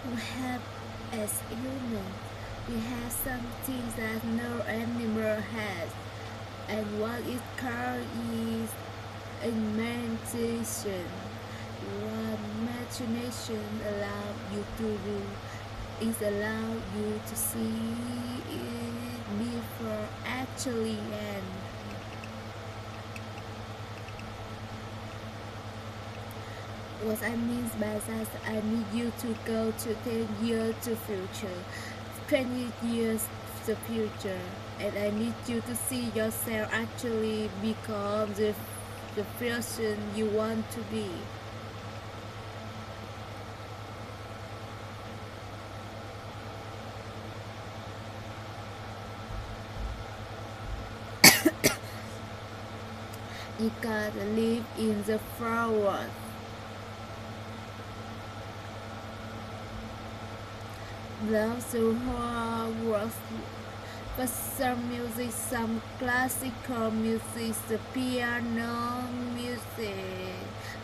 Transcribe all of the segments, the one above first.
We have, as humans, we have something that no animal has, and what is called is imagination. What imagination allows you to do is allow you to see it before actually and what I mean by that, I need you to go to 10 years to future, 20 years to future, and I need you to see yourself actually become the person you want to be. You gotta live in the forward. Love the whole world. But some music, some classical music, the piano music.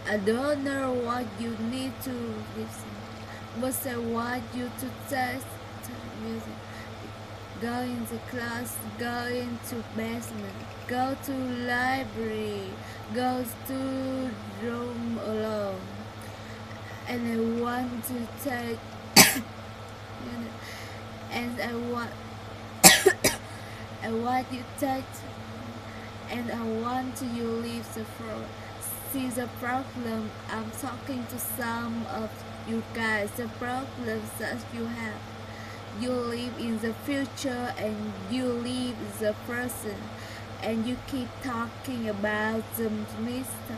I don't know what you need to listen, but I want you to test music. Go into class, go into basement, go to library, go to room alone. And I want to take and I want you touch and I want you leave the floor. See the problem, I'm talking to some of you guys, the problems that you have. You live in the future and you live the present, and you keep talking about the mistake,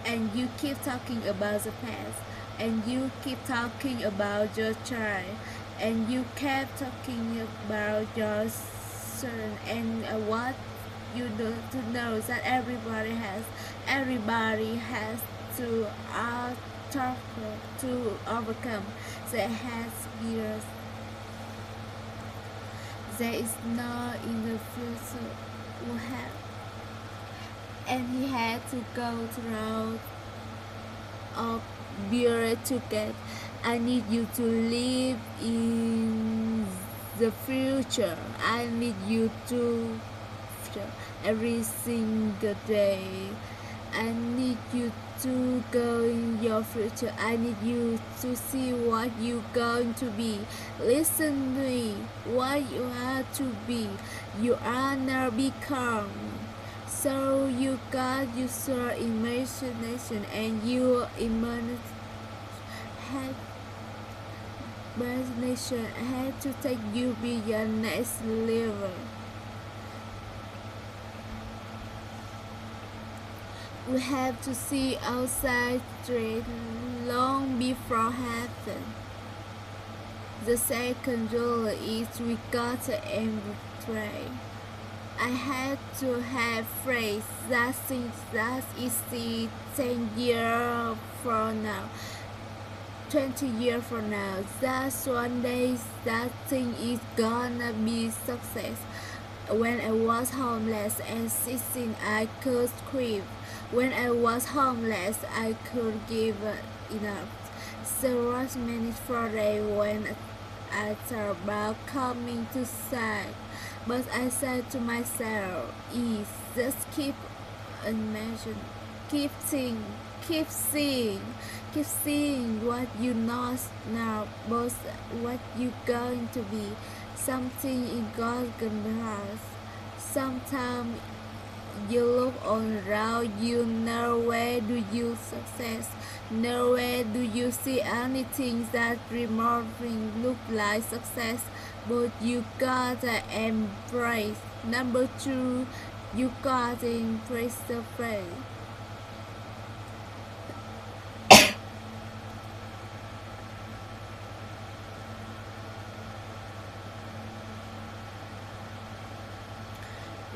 and you keep talking about the past, and you keep talking about your child, and you kept talking about your son, and what you do to know that everybody has to to overcome. They has years. There is no in the future will have, and he had to go through a period to get. I need you to live in the future. I need you to every single day. I need you to go in your future. I need you to see what you're going to be. Listen to me. What you are to be. You are now become. So you got your imagination and your imagination had to take you beyond next level. We have to see outside straight long before happen. The second rule is we gotta embrace. I had to have faith that things that is the 10 years from now, 20 years from now, that one day that thing is gonna be success. When I was homeless and 16, I could quit. When I was homeless, I could give enough. So was many Friday when I thought about coming to side. But I said to myself, is just keep imagine, keep seeing, keep seeing what you know now, but what you going to be. Something in God's house. Sometimes you look around, you nowhere do you success, nowhere do you see anything that remotely look like success, but you gotta embrace. Number two, you gotta embrace the faith.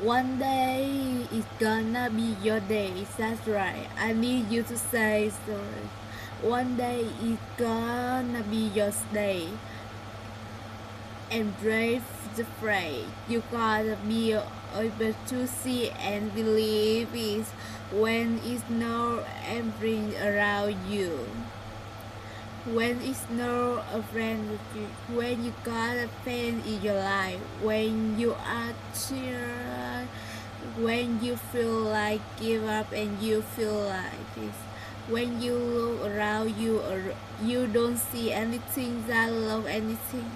One day it's gonna be your day, that's right. I need you to say so. One day it's gonna be your day. Embrace the phrase. You gotta be able to see and believe it when it's not everything around you. when it's no a friend with you, when you got a pain in your life, when you are tired, when you feel like give up and you feel like this, when you look around you or you don't see anything that love anything,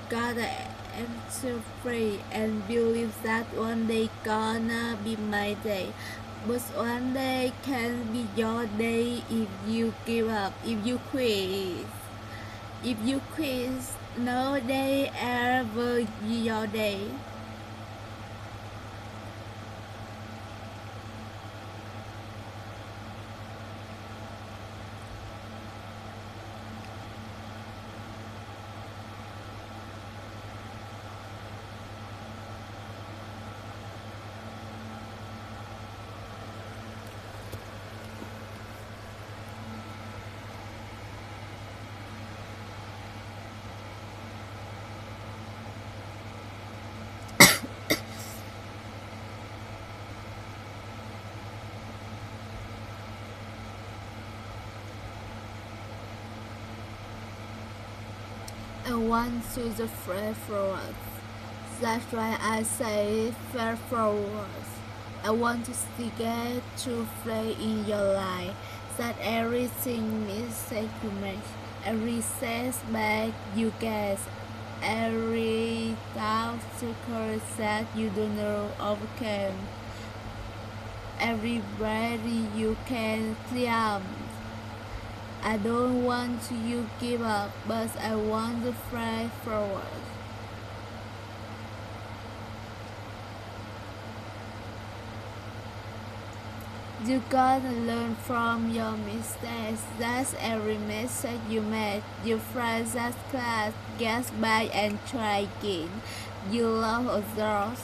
gotta answer free and believe that one day gonna be my day. But one day can be your day if you give up, if you quit. If you quit, no day ever be your day. I want to the fair forward. That's why I say fair forward. I want to see get to play in your life. That everything mistake you make, every setback you get, every obstacle that you don't know overcome, everybody you can climb. I don't want you give up, but I want to fly forward. You gotta learn from your mistakes. That's every mistake you made. You fly that class, get back and try again. You love others,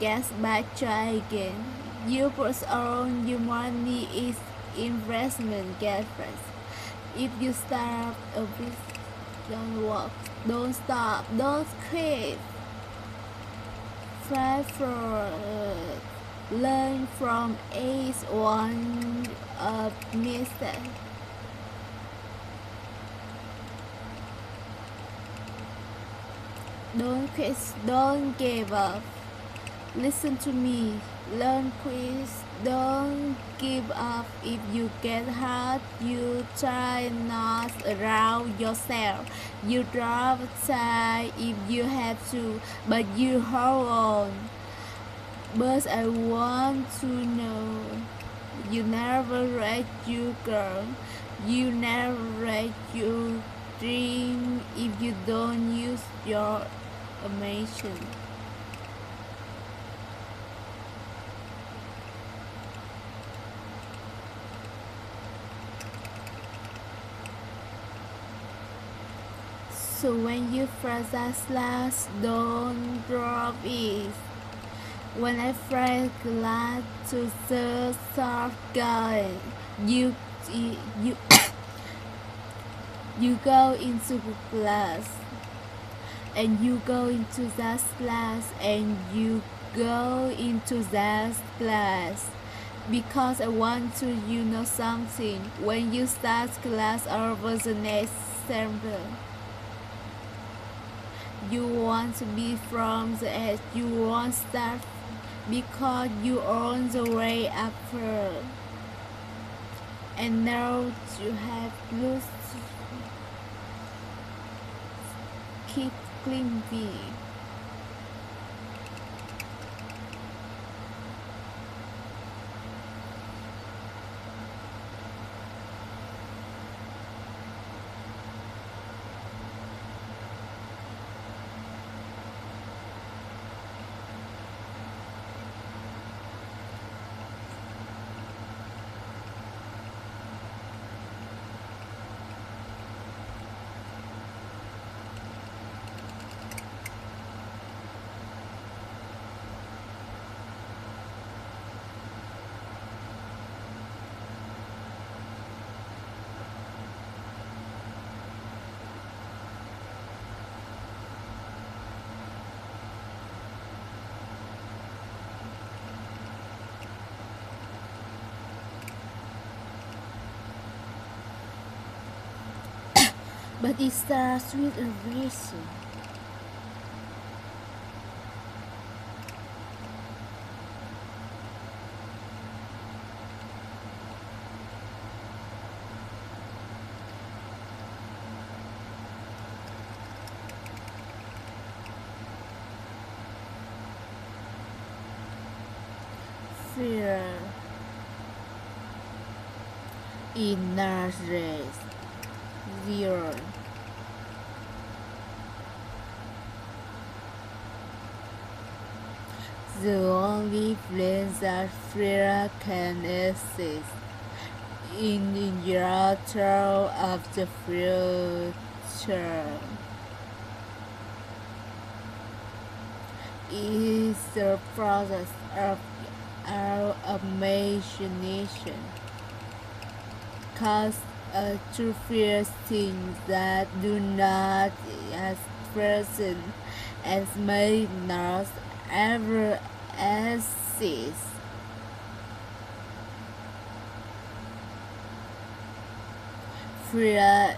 get back, try again. You put on your money is investment, get first. If you start a business, don't walk, don't stop, don't quit. Fly forward. Learn from each one of mistake. Don't quit, don't give up. Listen to me. Learn quiz. Don't give up. If you get hurt, you try not around yourself. You drop aside if you have to, but you hold on. But I want to know you never let you girl. You never let you dream if you don't use your imagination. So when you press that slash, don't drop it. When I press glass to the start going, you you go into glass, and you go into that glass, and you go into that glass. Because I want to you know something. When you start class over the next semester, you want to be from the edge. You won't start because you are on the way upper. And now you have loose. Keep climbing. But it starts with a reason. Fear, inner rest, zero. The only place that fear can exist in the theater of the future is the process of our imagination, cause to fear things that do not as present as may not ever exist. Fear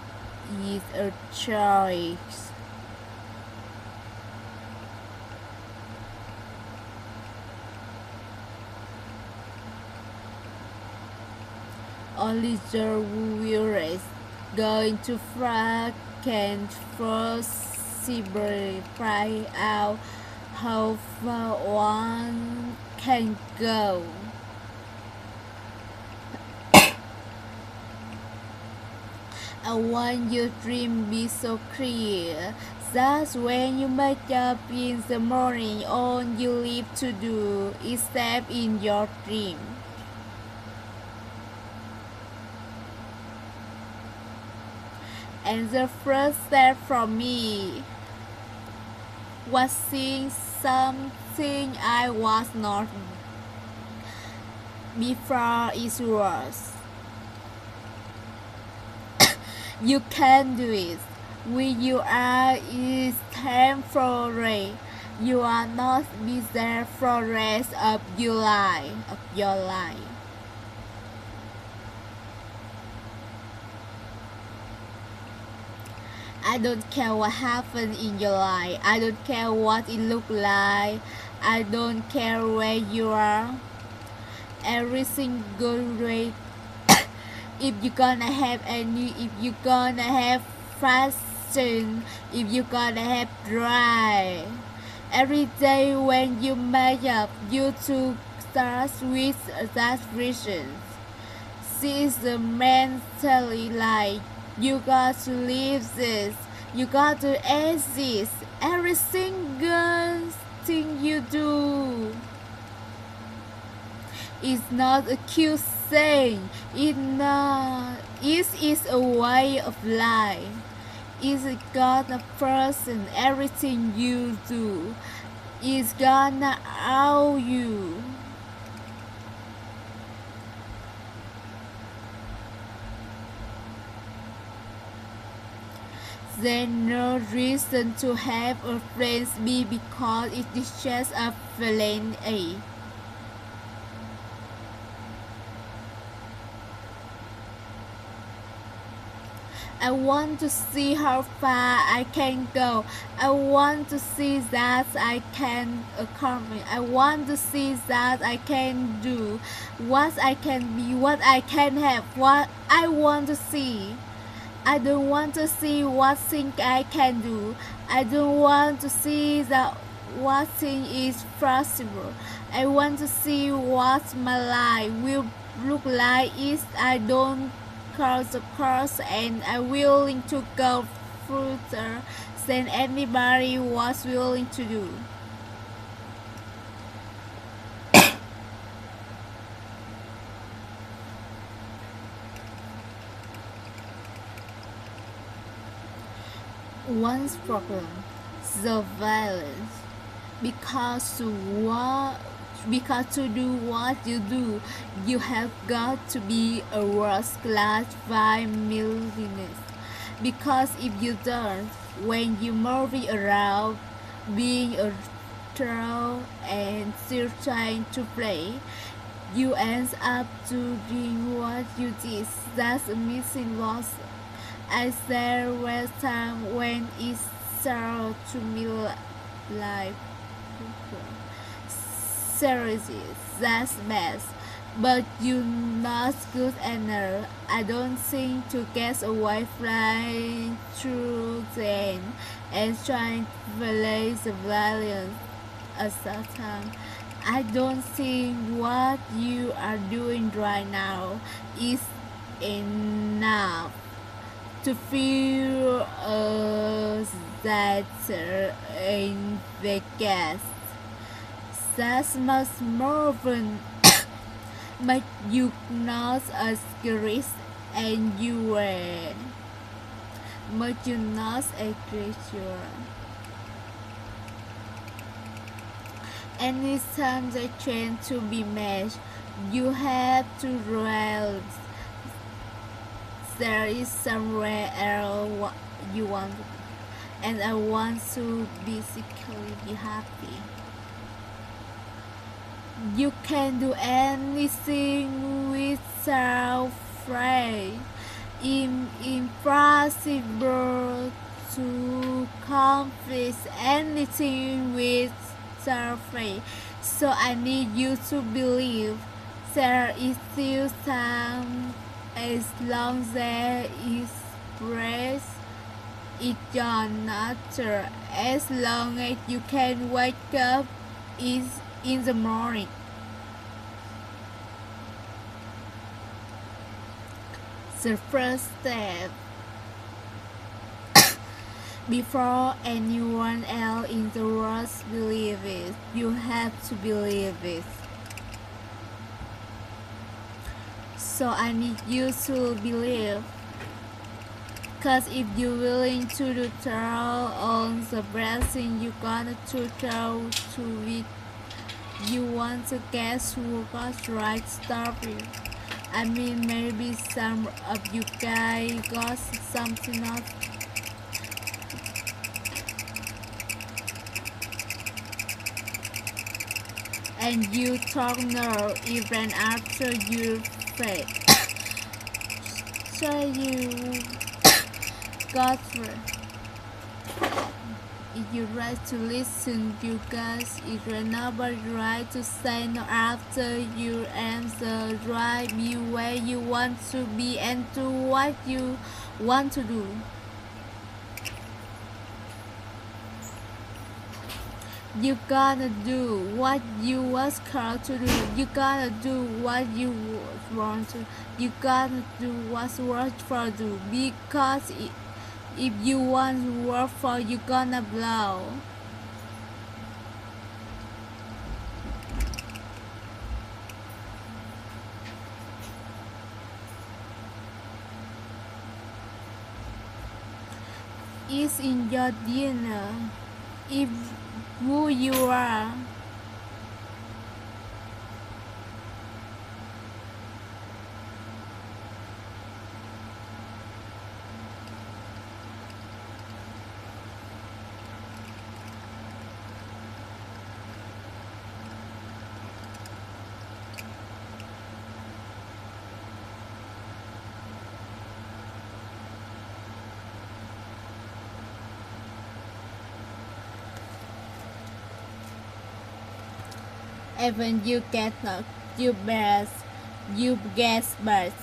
is a choice. Only the virus going too far can possibly find out how far one can go. I want your dream be so clear that when you wake up in the morning, all you live to do is step in your dream. And the first step from me was seeing something I was not before it was. You can do it. When you are is temporary. You are not be there for the rest of your life. I don't care what happened in your life. I don't care what it look like. I don't care where you are. Everything goes great. If you gonna have if you gonna have fashion, if you gonna have dry. Every day when you make up, you to start with that vision. She is the mentally like you got to live this. You got to exist. Every single thing you do. It's not a cute thing. It is a way of life. It's gonna person everything you do. It's gonna owe you. There's no reason to have a friend be because it is just a feeling. I want to see how far I can go. I want to see that I can accomplish. I want to see that I can do what I can be, what I can have, what I want to see. I don't want to see what thing I can do. I don't want to see that what thing is possible. I want to see what my life will look like if I don't cross the course, and I'm willing to go further than anybody was willing to do. One's problem, the violence, because to do what you do, you have got to be a world-class 5 millionaire. Because if you don't, when you move around being a troll and still trying to play, you end up doing what you did. That's a missing loss. I said last time when it started to me like seriously, that's best. But you're not good enough. I don't think to get away flying through the end and trying to play the violence at that time. I don't think what you are doing right now is enough to feel that in the guest. That's much more fun. But you not as great and you were. But you not a creature. Anytime they train to be matched, you have to realize there is somewhere else you want, and I want to basically be happy. You can do anything without fear. Impossible to accomplish anything without fear. So I need you to believe there is still time as long as there is breath. It's your nature. As long as you can wake up in the morning. The first step before anyone else in the world believes it, you have to believe it. So I need you to believe. Cause if you're willing to throw on the blessing you gonna to throw to it, you want to guess who got right story. I mean, maybe some of you guys got something else. And you talk no even after you fail. So you got through. If you right to listen, you guys, it's never right to say no after you answer right. Be where you want to be and do what you want to do. You gotta do what you was called to do. You gotta do what you want to. You gotta do what's worth for you because if you want to work for you gonna blow. It's in your DNA. If who you are. And when you get knocked, you best, you get best,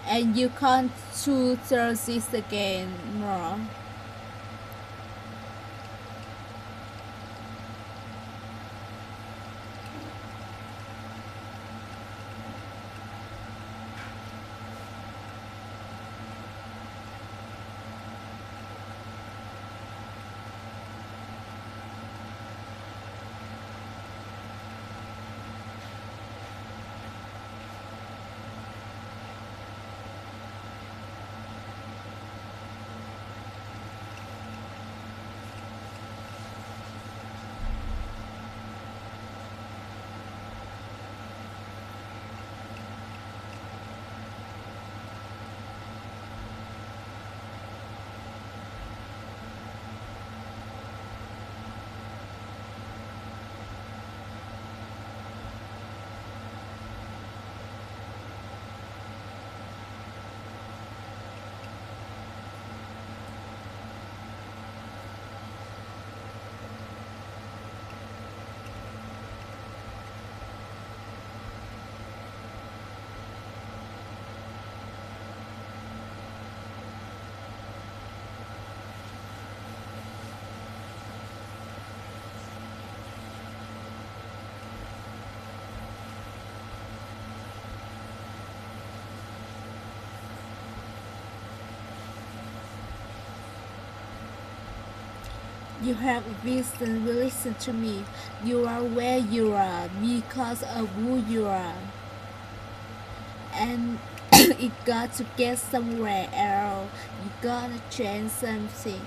and you can't do this again more. You have a vision, listen to me. You are where you are because of who you are. And you got to get somewhere else. You gotta change something.